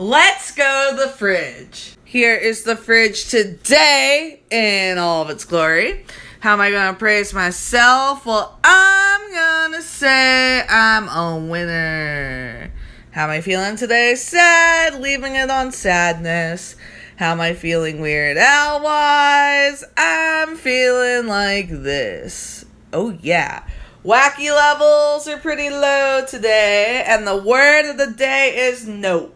Let's go to the fridge. Here is the fridge today in all of its glory. How am I going to praise myself? Well, I'm going to say I'm a winner. How am I feeling today? Sad, leaving it on sadness. How am I feeling Weird Al wise? I'm feeling like this. Oh yeah. Wacky levels are pretty low today, and the word of the day is nope.